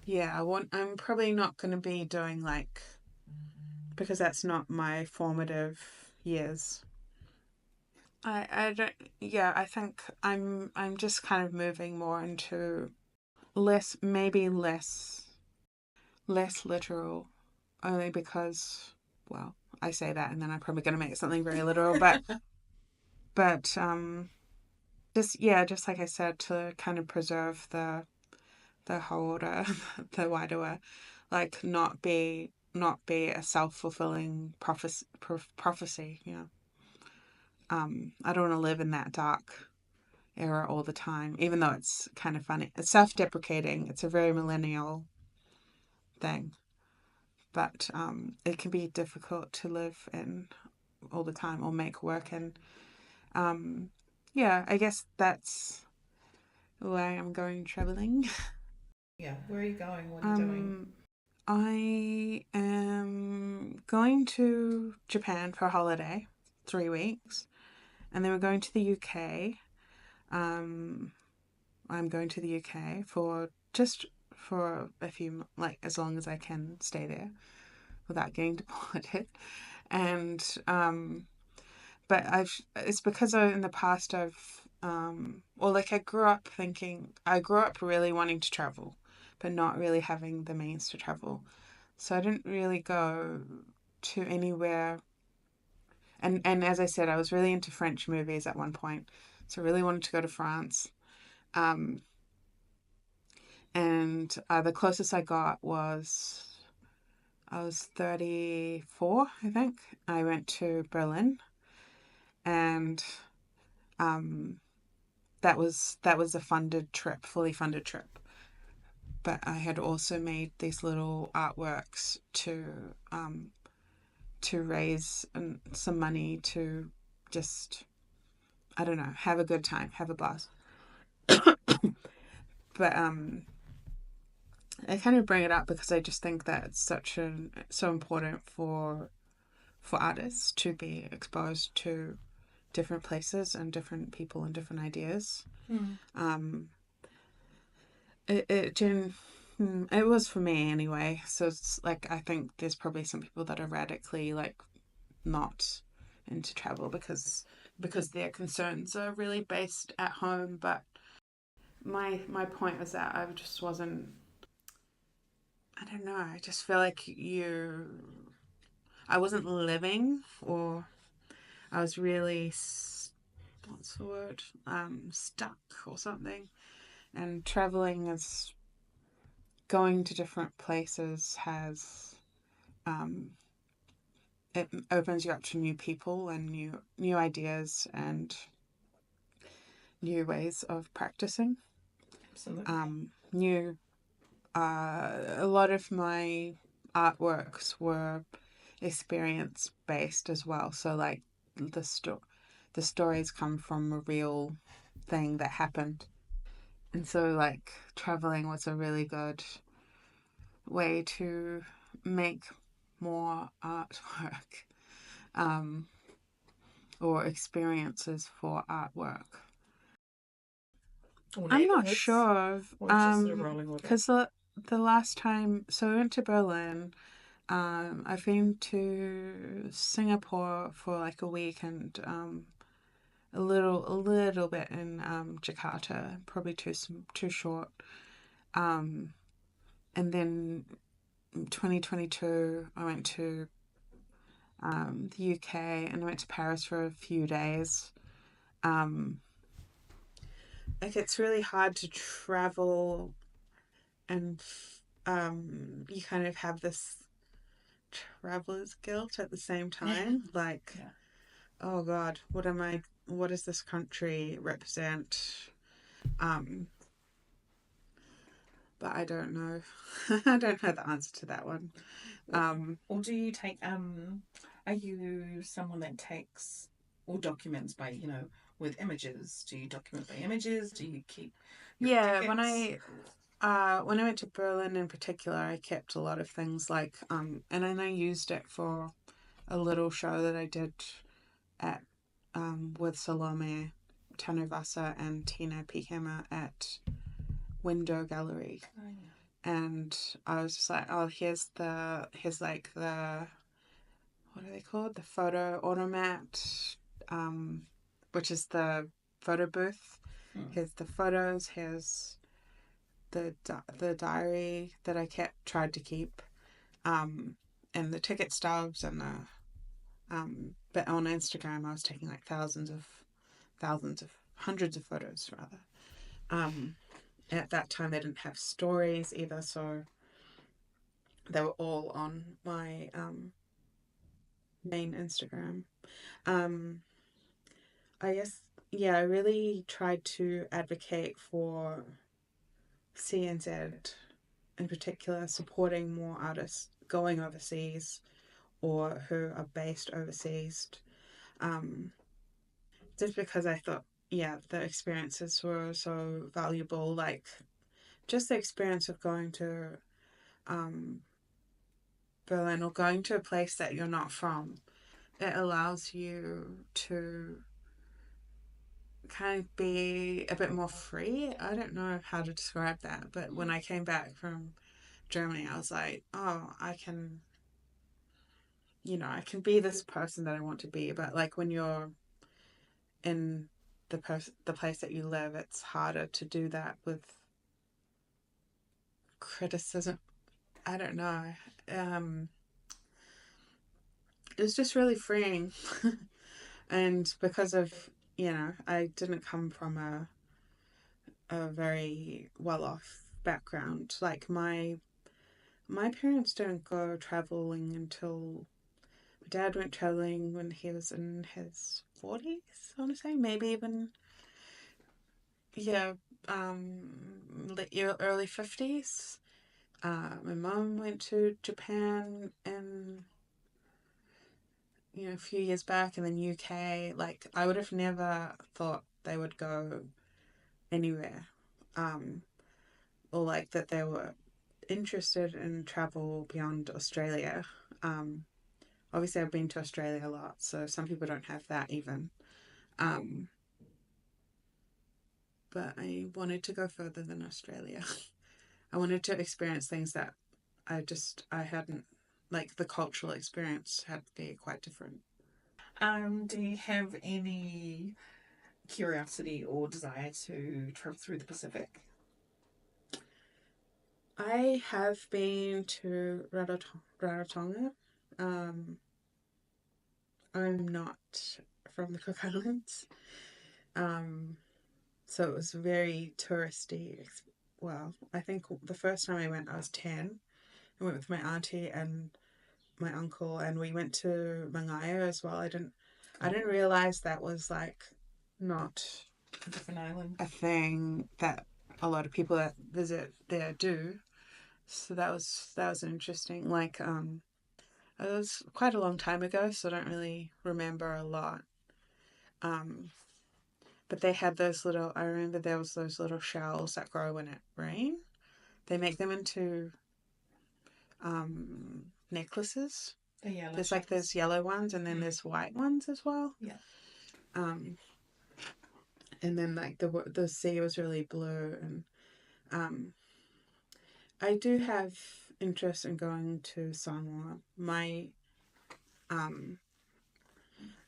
Speaker 1: Yeah, I'm probably not going to be doing like, because that's not my formative years. I don't. Yeah, I think I'm just kind of moving more into maybe less literal, only because, well, I say that and then I'm probably going to make something very literal, but just like I said, to kind of preserve the haora, the wairoa, like not be a self-fulfilling prophecy. I don't want to live in that dark era all the time, even though it's kind of funny. It's self-deprecating. It's a very millennial thing, but it can be difficult to live in all the time or make work in. Yeah, I guess that's why I'm going traveling.
Speaker 3: Yeah, where are you going? What are you doing?
Speaker 1: I am going to Japan for a holiday, 3 weeks, and then we're going to the UK. Um, I'm going to the UK for a few, like as long as I can stay there without getting deported. And but it's because in the past or like I grew up really wanting to travel, but not really having the means to travel. So I didn't really go to anywhere. And as I said, I was really into French movies at one point. So I really wanted to go to France. Um, and the closest I got I was 34, I think. I went to Berlin, and um, that was a fully funded trip. But I had also made these little artworks to raise some money to just, I don't know, have a good time, have a blast. But I kind of bring it up because I just think that it's so important for artists to be exposed to different places and different people and different ideas. Um, it was for me anyway. So it's like I think there's probably some people that are radically like not into travel because their concerns are really based at home. But my point was that I just wasn't. I don't know. I just feel like I wasn't living, or I was really what's the word? Stuck or something. And traveling is going to different places has um, it opens you up to new people and new ideas and new ways of practicing.
Speaker 3: Absolutely.
Speaker 1: New A lot of my artworks were experience based as well. So like the stories come from a real thing that happened. And so like traveling was a really good way to make more artwork, um, or experiences for artwork.
Speaker 3: Or
Speaker 1: I'm not
Speaker 3: neighborhoods.
Speaker 1: sure,
Speaker 3: Or just sort of rolling with it.
Speaker 1: because the last time, so I went to Berlin. I've been to Singapore for like a week and a little bit in Jakarta, probably too short. Um, and then 2022, I went to the UK and I went to Paris for a few days. Um, like it's really hard to travel and you kind of have this traveler's guilt at the same time. Like,
Speaker 3: Yeah.
Speaker 1: oh God, what does this country represent? Um, but I don't know. I don't know the answer to that one.
Speaker 3: Or do you take are you someone that takes or documents by, with images? Do you document by images? Do you keep your
Speaker 1: Yeah,
Speaker 3: records?
Speaker 1: when I went to Berlin in particular, I kept a lot of things like and then I used it for a little show that I did at with Salome Tanuvasa and Tina Pikema at Window Gallery.
Speaker 3: Oh, yeah.
Speaker 1: And I was just like, oh, here's like the, what are they called? The photo automat, which is the photo booth. Here's the photos. Here's the diary that I tried to keep, and the ticket stubs and the but on Instagram I was taking like hundreds of photos rather. At that time they didn't have stories either, so they were all on my main Instagram. Um, I guess, yeah, I really tried to advocate for CNZ in particular supporting more artists going overseas or who are based overseas. Um, just because I thought, yeah, the experiences were so valuable. Like, just the experience of going to um, Berlin or going to a place that you're not from, it allows you to kind of be a bit more free. I don't know how to describe that, but when I came back from Germany, I was like, oh, I can be this person that I want to be. But like when you're in the place that you live, it's harder to do that with criticism. I don't know. Um, it was just really freeing, and because of I didn't come from a very well off background. Like my parents didn't go traveling until my dad went traveling when he was in his 40s. I want to say maybe even yeah, early 50s. My mum went to Japan and a few years back, and then UK. Like I would have never thought they would go anywhere, or like that they were interested in travel beyond Australia. Um, Obviously, I've been to Australia a lot, so some people don't have that even. Um, but I wanted to go further than Australia. I wanted to experience things that I hadn't, like the cultural experience had to be quite different.
Speaker 3: Do you have any curiosity or desire to travel through the Pacific?
Speaker 1: I have been to Rarotonga. Um, I'm not from the Cook Islands, um, so it was very touristy. Well, I think the first time I went, I was 10. I went with my auntie and my uncle, and we went to Mangaia as well. I didn't realize that was like not
Speaker 3: A different island.
Speaker 1: a thing that a lot of people that visit there do. So that was interesting. Like it was quite a long time ago, so I don't really remember a lot. Um, but they had those little. I remember there was those little shells that grow when it rains. They make them into necklaces.
Speaker 3: The yellow
Speaker 1: There's like
Speaker 3: shells.
Speaker 1: those yellow ones, and then there's white ones as well.
Speaker 3: Yeah.
Speaker 1: Um, and then like the sea was really blue, and um, I do have interest in going to Samoa. Um,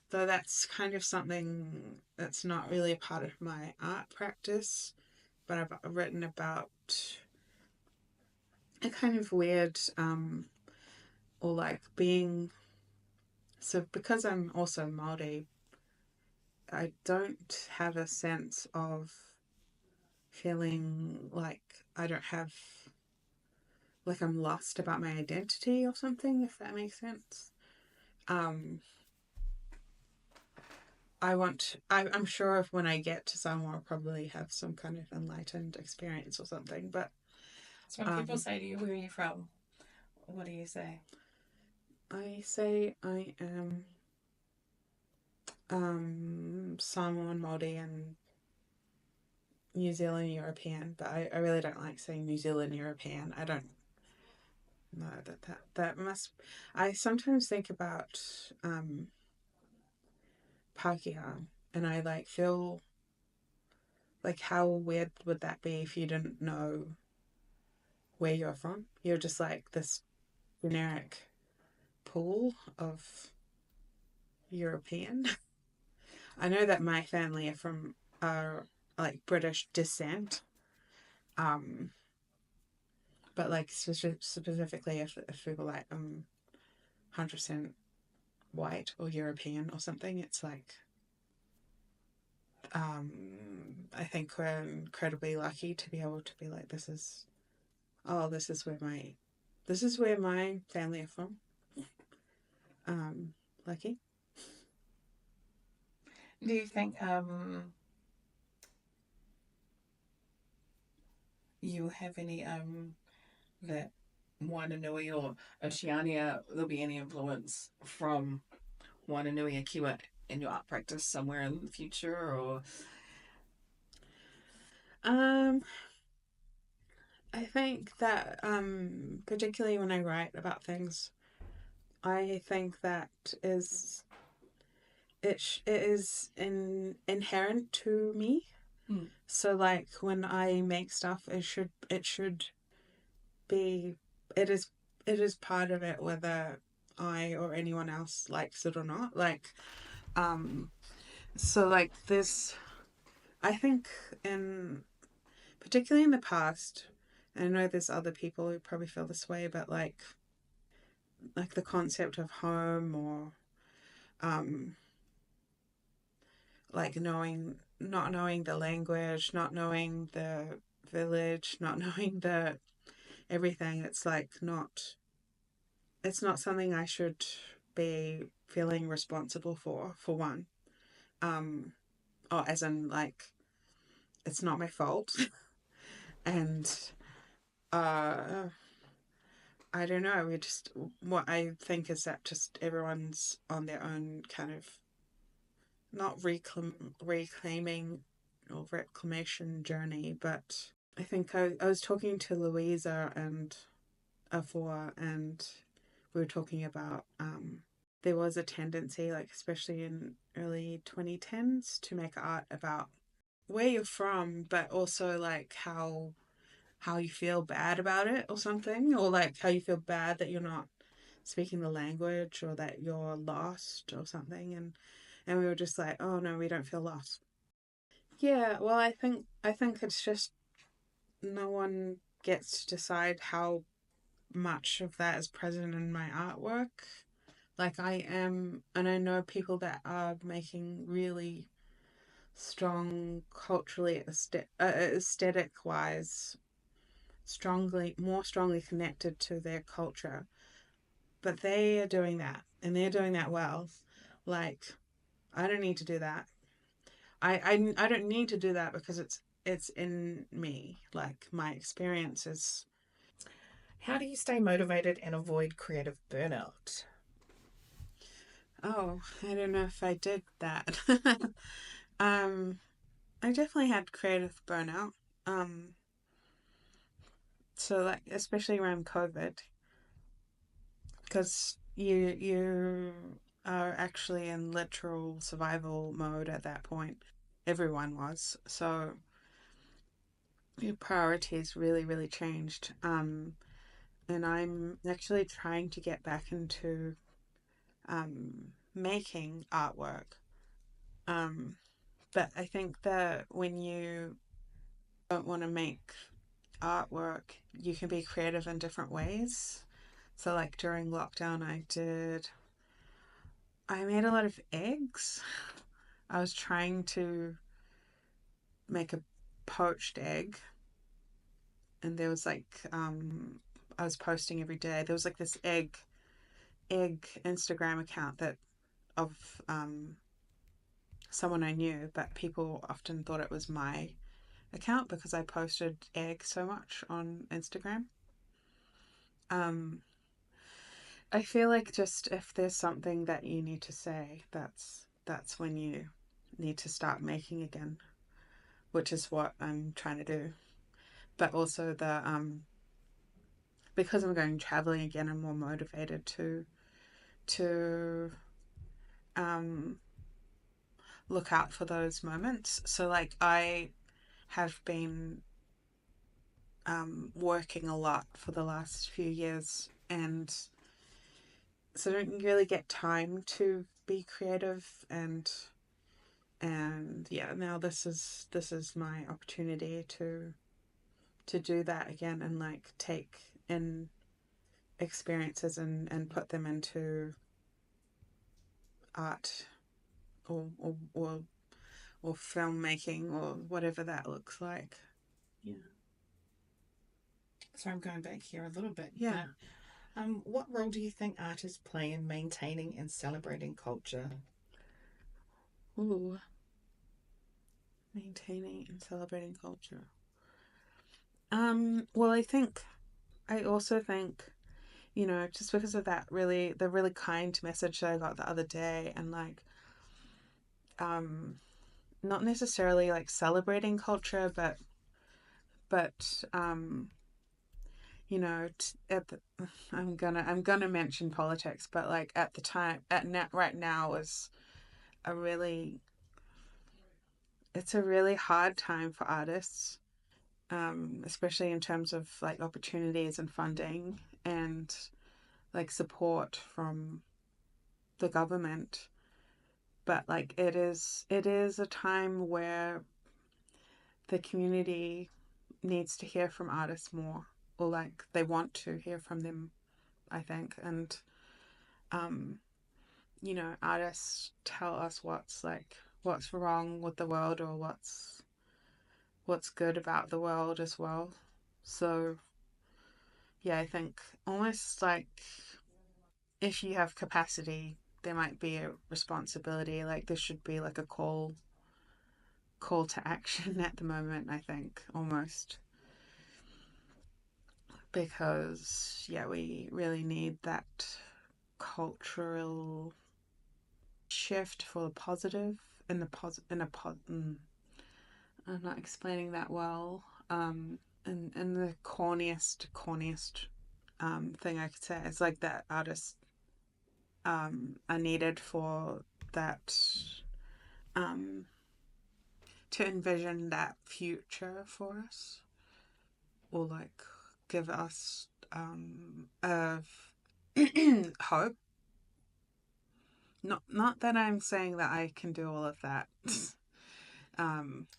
Speaker 1: though that's kind of something that's not really a part of my art practice, but I've written about a kind of weird, or like being, so because I'm also Māori, I don't have a sense of feeling like I don't have, like I'm lost about my identity or something, if that makes sense. Um, I'm sure if when I get to Samoa, I'll probably have some kind of enlightened experience or something. But
Speaker 3: So when people say to you, "Where are you from?" What do you say?
Speaker 1: I say I am Samoan, Māori, and New Zealand European. But I really don't like saying New Zealand European. I don't know that must. I sometimes think about Pākehā, and I like feel like how weird would that be if you didn't know where you're from? You're just like this generic pool of European. I know that my family are from like British descent, um, but like specifically if we were like 100% white or European or something, it's like I think we're incredibly lucky to be able to be like this is this is where my family are from. Lucky.
Speaker 3: Do you think you have any that Whananui or Oceania, there'll be any influence from Whananui and Kiwa in your art practice somewhere in the future, or
Speaker 1: Um, I think that particularly when I write about things, I think that is it is inherent to me. So like when I make stuff, it should be it is it is part of it whether I or anyone else likes it or not. Like so like this I think in particularly in the past, and I know there's other people who probably feel this way, but like the concept of home or um like not knowing the language, not knowing the village, not knowing the everything, it's not something I should be feeling responsible for one. Um or as in like it's not my fault. And uh I don't know, we just what I think is that just everyone's on their own kind of not reclaiming or reclamation journey, but I think I was talking to Louisa and Afua, and we were talking about there was a tendency, like especially in early 2010s, to make art about where you're from, but also like how you feel bad about it or something, or like how you feel bad that you're not speaking the language or that you're lost or something. And we were just like, oh no, we don't feel lost. Yeah, well, I think it's just no one gets to decide how much of that is present in my artwork. Like I am, and I know people that are making really strong culturally aesthetic wise more strongly connected to their culture, but they are doing that and they're doing that well. Like I don't need to do that. I don't need to do that because it's in me. Like my experiences.
Speaker 3: how do you stay motivated and avoid creative burnout?
Speaker 1: Oh, I don't know if I did that. um, I definitely had creative burnout. Um, so like especially around COVID, because you are actually in literal survival mode at that point. Everyone was. So your priorities really changed. And I'm actually trying to get back into making artwork. Um, but I think that when you don't want to make artwork, you can be creative in different ways. So, like during lockdown, I made a lot of eggs. I was trying to make a poached egg, and there was like, I was posting every day. There was like this egg Instagram account that of someone I knew, but people often thought it was my account because I posted egg so much on Instagram. I feel like just if there's something that you need to say, that's when you need to start making again, which is what I'm trying to do. But also because I'm going traveling again, I'm more motivated to um look out for those moments. So like I have been working a lot for the last few years, and so I don't really get time to be creative, and yeah, now this is my opportunity to do that again and like take in experiences and put them into art or filmmaking or whatever that looks like. Yeah.
Speaker 3: So I'm going back here a little bit.
Speaker 1: Yeah.
Speaker 3: What role do you think artists play in maintaining and celebrating culture?
Speaker 1: Ooh. Maintaining and celebrating culture. Well, I also think, just because of the really kind message that I got the other day, and like, not necessarily like celebrating culture, but at the, I'm gonna mention politics, but like at the time, right now is a really, it's a really hard time for artists, especially in terms of like opportunities and funding and like support from the government. But like it is a time where the community needs to hear from artists more, or like they want to hear from them, I think. And um artists tell us what's wrong with the world, or what's good about the world as well. So yeah, I think almost like if you have capacity, there might be a responsibility. Like there should be like a call to action at the moment, I think, almost. Because yeah, we really need that cultural shift for the positive in the I'm not explaining that well. And the corniest thing I could say is like that artists are needed for that, um to envision that future for us, or like give us of hope. Not that I'm saying that I can do all of that.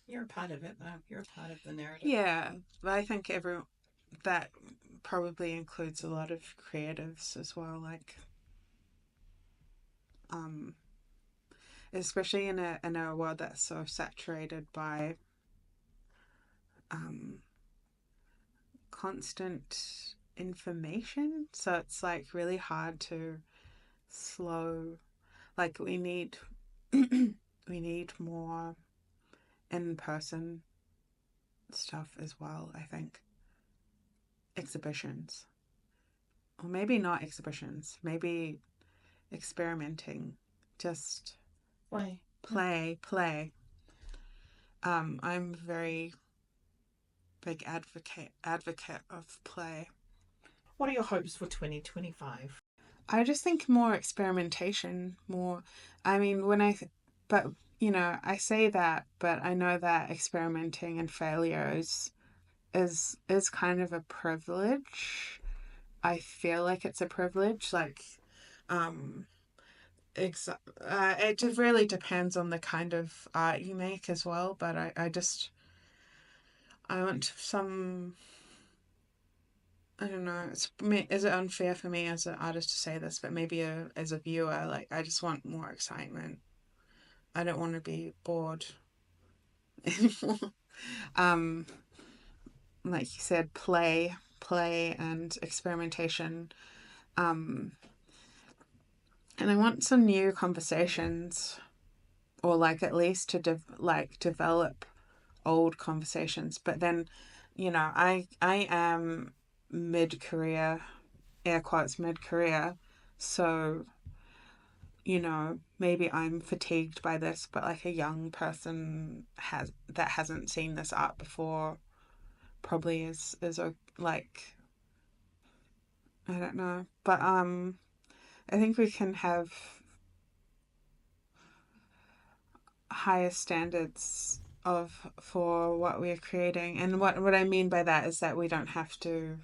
Speaker 3: You're a part of it, though. You're a part of the narrative.
Speaker 1: Yeah, but I think that probably includes a lot of creatives as well, like um especially in a world that's so saturated by um constant information. So it's like really hard to slow. Like we need more in person stuff as well, I think. Exhibitions. Or maybe not exhibitions, maybe experimenting. Just
Speaker 3: Play.
Speaker 1: play. I'm very big advocate of play.
Speaker 3: What are your hopes for 2025?
Speaker 1: I just think more experimentation, more. I mean, but I say that, but I know that experimenting and failure is kind of a privilege. I feel like it's a privilege. Like, um, it just really depends on the kind of art you make as well. But I want some. I don't know. Is it unfair for me as an artist to say this? But maybe as a viewer, like I just want more excitement. I don't want to be bored anymore. um, like you said, play, and experimentation. Um, and I want some new conversations. or like at least to develop old conversations. But then, I am mid-career, air quotes mid-career, so maybe I'm fatigued by this, but like a young person that hasn't seen this art before probably is like, I don't know, but I think we can have higher standards for what we're creating, and what I mean by that is that we don't have to.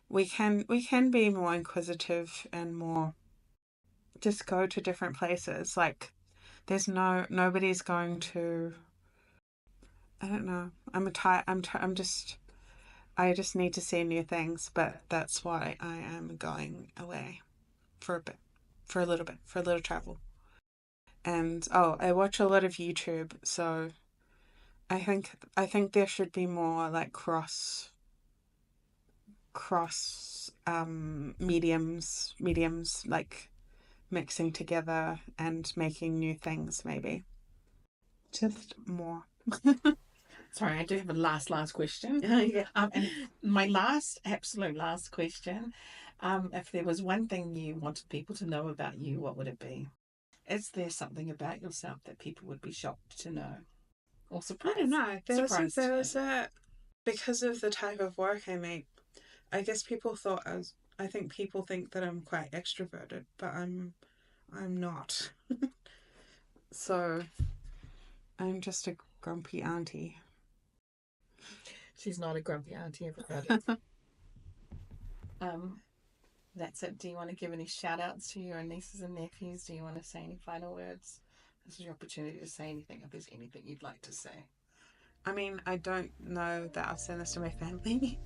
Speaker 1: We can be more inquisitive and more just go to different places. Like there's nobody's going to. I don't know. I just need to see new things, but that's why I am going away for a bit, for a little bit, for a little travel. And I watch a lot of YouTube, so I think there should be more like cross mediums like mixing together and making new things, maybe. Just more.
Speaker 3: Sorry, I do have a last question.
Speaker 1: Yeah.
Speaker 3: And my absolute last question, if there was one thing you wanted people to know about you, what would it be? Is there something about yourself that people would be shocked to know or surprised?
Speaker 1: I don't know.
Speaker 3: Surprised.
Speaker 1: There was a because of the type of work I make. I guess people thought I think people think that I'm quite extroverted, but I'm not. So I'm just a grumpy auntie.
Speaker 3: She's not a grumpy auntie, everybody. That's it. Do you want to give any shout outs to your nieces and nephews? Do you want to say any final words? This is your opportunity to say anything if there's anything you'd like to say.
Speaker 1: I mean, I don't know that I'll send this to my family.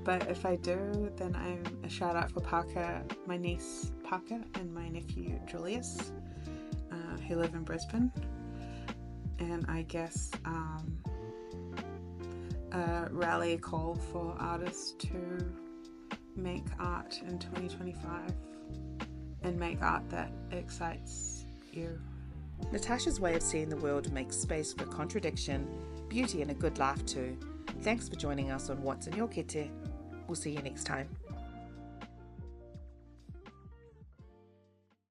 Speaker 1: But if I do, then I'm a shout out for Pākehā, my niece Pākehā, and my nephew Julius, who live in Brisbane. And I guess a rally call for artists to make art in 2025 and make art that excites you.
Speaker 2: Natasha's way of seeing the world makes space for contradiction, beauty, and a good laugh too. Thanks for joining us on What's in Your Kete. We'll see you next time.